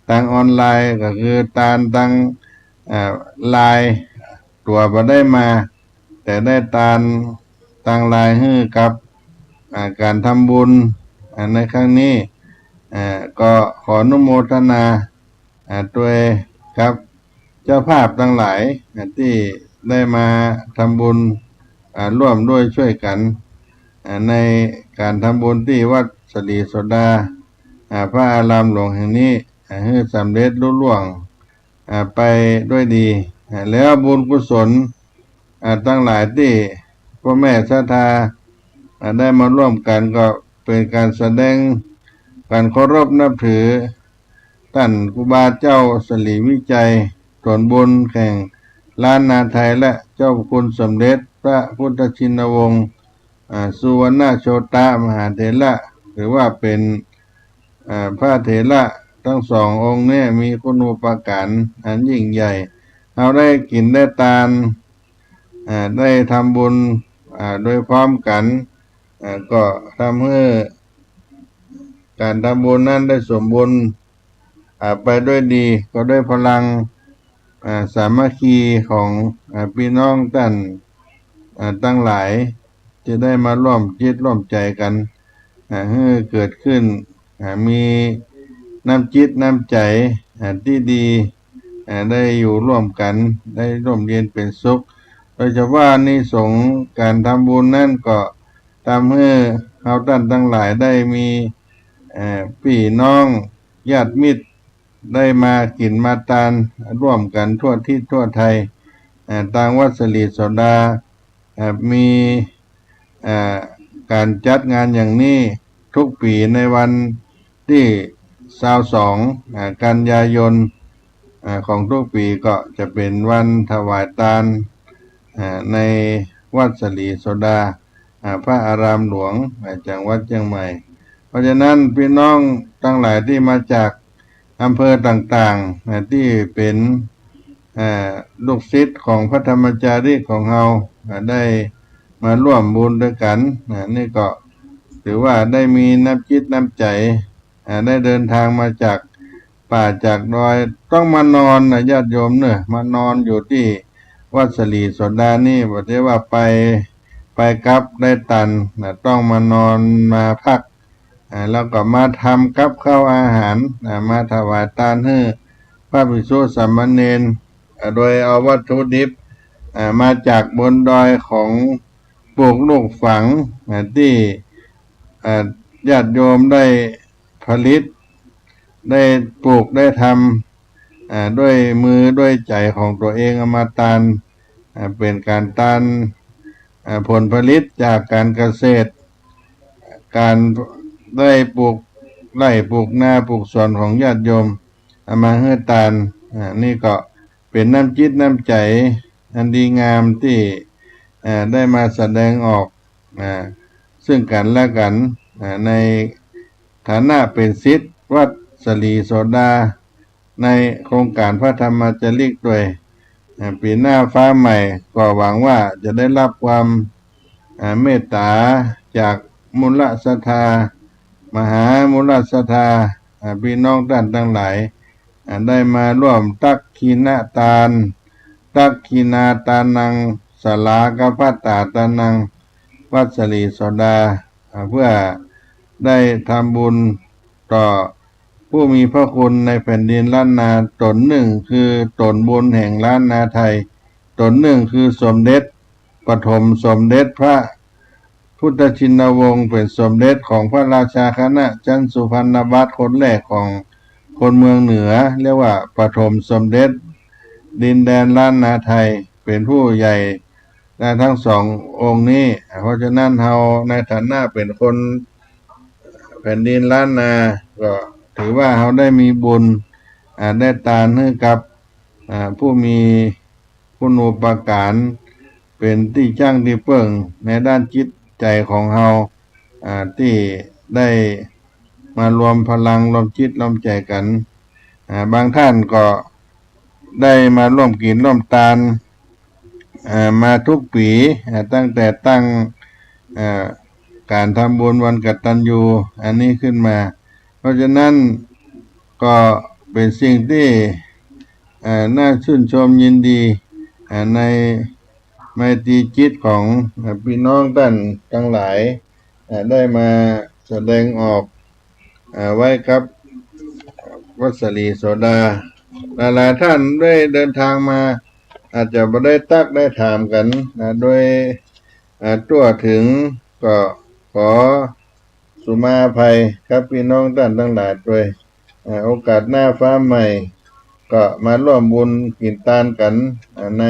ทางออนไลน์ก็คือทานทางไลน์ตัวบ่ได้มาแต่ได้ทานทางไลน์ให้กับการทำบุญในครั้งนี้ก็ขออนุโมทนาด้วยครับเจ้าภาพทั้งหลายที่ได้มาทำบุญร่วมด้วยช่วยกันในการทำบุญที่วัดสลีโสดาพระอารามหลวงแห่งนี้ให้สำเร็จลุล่วงไปด้วยดีแล้วบุญกุศลทั้งหลายที่พ่อแม่ศรัทธาได้มาร่วมกันก็เป็นการแสดงการเคารพนับถือท่านครูบาเจ้าสลีวิจัยส่วนบุญแข่งล้านนาไทยและเจ้าคุณสมเด็จพระพุทธชินวงศ์สุวรรณโชตมหาเถระหรือว่าเป็นพระเถระทั้งสององค์นี้มีคุณูปการอันยิ่งใหญ่เราได้กินได้ทานได้ทำบุญโดยพร้อมกันก็ทำให้การทำบุญนั้นได้สมบูรณ์ไปด้วยดีก็ด้วยพลังสามัคคีของพี่น้องท่านตั้งหลายจะได้มาร่วมจิตร่วมใจกันให้เกิดขึ้นมีน้ำจิตน้ำใจที่ดี ได้อยู่ร่วมกันได้ร่มเย็นเป็นสุขโดยเฉพาะอานิสงส์การทำบุญนั่นก็ทำให้เราท่านทั้งหลายได้มีพี่น้องญาติมิตรได้มากินมาทานร่วมกันทั่วทิศทั่วไทยทางวัดสลีโสดามีการจัดงานอย่างนี้ทุกปีในวันที่22กันยายนของทุกปีก็จะเป็นวันถวายทานในวัดสลีโสดาพระอารามหลวงจังหวัดเชียงใหม่เพราะฉะนั้นพี่น้องทั้งหลายที่มาจากอำเภอต่างๆที่เป็นลูกศิษย์ของพระธรรมจารีตของเราได้มาร่วมบุญด้วยกันนี่ก็ถือว่าได้มีน้ำจิตน้ำใจได้เดินทางมาจากป่าจากดอยต้องมานอนญาติโยมเนี่ยมานอนอยู่ที่วัดสลีโสดานี่บอกได้ว่าไปกลับได้ตันต้องมานอนมาพักแล้วก็มาทำกับข้าวอาหารมาถวายทานให้พระภิกษุสามเณรโดยเอาวัตถุดิบมาจากบนดอยของปลูกลูกฝังที่ญาติโยมได้ผลิตได้ปลูกได้ทำด้วยมือด้วยใจของตัวเองเอามาทานเป็นการทานผลผลิตจากการเกษตรการได้ปลูกไร่ปลูกนาปลูกสวนของญาติโยมเอามาให้ทานนี่ก็เป็นน้ำจิตน้ำใจอันดีงามที่ได้มาแสดงออกซึ่งกันและกันในฐานะเป็นศิษย์วัดสลีโสดาในโครงการพระธรรมจาริกด้วยปีหน้าฟ้าใหม่ก็หวังว่าจะได้รับความเมตตาจากมูลศรัทธามหามูลศรัทธาพี่น้องท่านทั้งหลายได้มาร่วมตักขีณทานตักขีนาทานังสลากภัตตาทานังวัดสลีโสดาเพื่อได้ทำบุญต่อผู้มีพระคุณในแผ่นดินล้านนาตนหนึ่งคือตนบุญแห่งล้านนาไทยตนหนึ่งคือสมเด็จปฐมสมเด็จพระพุทธชินวงศ์เป็นสมเด็จของพระราชาคณะจันทร์สุพรรณบัตรคนแรกของคนเมืองเหนือเรียกว่าปฐมสมเด็จดินแดนล้านนาไทยเป็นผู้ใหญ่ทั้งสององค์นี้เพราะฉะนั้นเราในฐานะเป็นคนแผ่นดินล้านนาก็ถือว่าเราได้มีบุญได้ทานให้กับผู้มีคุณูปการเป็นที่จ้างที่เปิ่งในด้านจิตใจของเราที่ได้มารวมพลังรวมจิตรวมใจกันบางท่านก็ได้มาร่วมกินร่วมทานมาทุกปีตั้งแต่ตั้งการทำบุญวันกตัญญูอันนี้ขึ้นมาเพราะฉะนั้นก็เป็นสิ่งที่น่าชื่นชมยินดีในไมตรีจิตของพี่น้องท่านทั้งหลายได้มาแสดงออกไว้ครับวัดสลีโสดาหลายท่านได้เดินทางมาอาจจะไม่ได้ตักได้ถามกันโดยทั่วถึงก็ขอสุมาภัยครับพี่น้องท่านทั้งหลายด้วยโอกาสหน้าฟ้าใหม่ก็มาร่วมบุญกินทานกันใน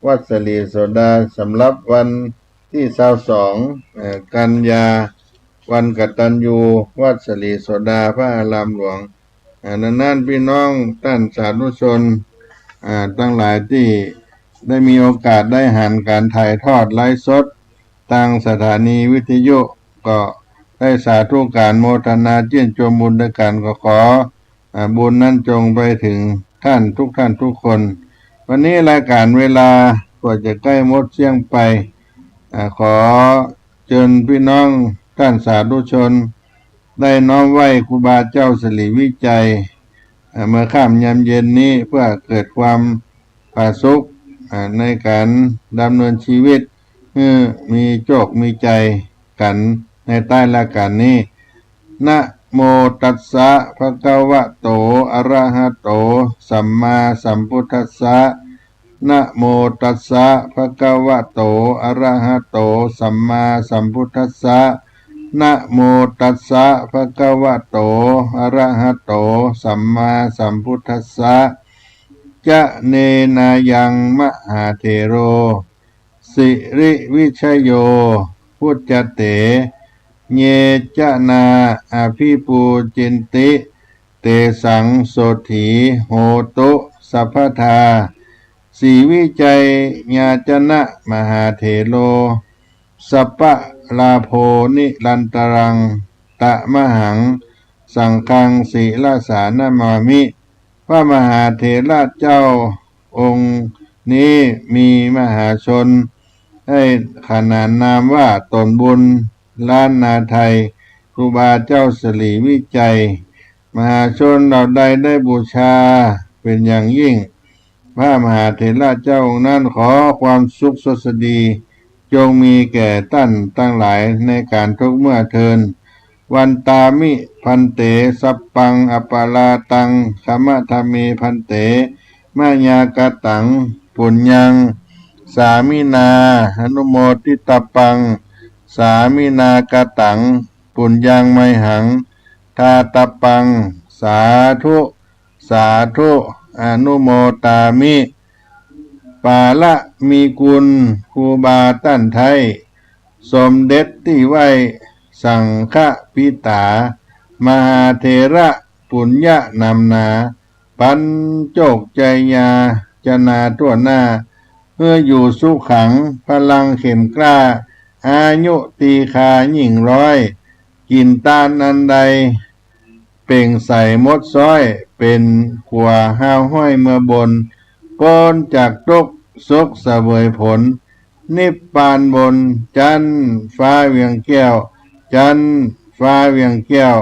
วัดสลีโสดาสำหรับวันที่22กันยาวันกตัญญูวัดสลีโสดาพระอารามหลวงนั้นพี่น้องท่านสาธุชนทั้งหลายที่ได้มีโอกาสได้หันการถ่ายทอดไลฟ์สดทางสถานีวิทยุก็ได้สาธุการโมทนาชื่นชมบุญด้วยกันก็ขอบุญนั้นจงไปถึงท่านทุกคนวันนี้รายการเวลาก็จะใกล้หมดเสียงไปขอเชิญพี่น้องท่านสาธุชนได้น้อมไหว้ครูบาเจ้าสิริวิจัยเมื่อค่ำยามเย็นนี้เพื่อเกิดความผาสุกในการดำเนินชีวิตมีโชคมีใจกันในใต้ละกันนี้นะโม โมตัสสะภะคะวะโตอะระหะโตสัมมาสัมพุทธัสสะนะโมตัสสะภะคะวะโตอะระหะโตสัมมาสัมพุทธัสสะนะโมตัสสะภะคะวะโตอะระหะโตสัมมาสัมพุทธัสสะจะเนนายังมหาเถโรสิริวิชโยพุทธเตเยจนาอภิปูจินติเตสังโสถีโหตุสัพพทาสีวิจัยญาจนะมหาเถโลสัปปะลาโภนิรันตรังตะมหังสังฆังศีลสานามามิพระมหาเถระเจ้าองค์นี้มีมหาชนให้ขนานนามว่าตนบุญล้านนาไทยครูบาเจ้าสลีวิจัยมหาชนเหล่าใดได้บูชาเป็นอย่างยิ่งพระมหาเถระเจ้าองค์นั้นขอความสุขสดดีจงมีแก่ท่านทั้งหลายในการทุกเมื่อเทินวันตามิพันเตสัปปังอปาลาตังขมะธรรมีพันเตมายากตังปุญญังสามินาอนุโมทิตปังสามินากตังปุญญังไมหังทาตปังสาธุสาธุอนุโมตามิปาละมีกุลครูบาท่านไทยสมเด็จที่ไว้สังฆปิตามหาเถระปุญญนำนาปัญโจกใจยาจนาทั่วหน้าเพื่ออยู่สุขังพลังเข็มกล้าอายุตีคายิ่งร้อยกินตาลอันใดเป่งใส่มดซ้อยเป็นขัวห้าวห้อยเมื่อบนป้นจากทุกสุขเสวยผลนิพพานบนจันฟ้าเวียงแก้วจันฟ้าเวียงแก้ว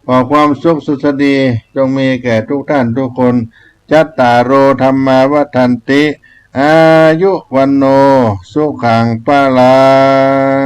ขอความสุขสุขดีจงมีแก่ทุกท่านทุกคนจัตตารโอธรรมาวัฏันติอายุวันโนสุขังปะลัง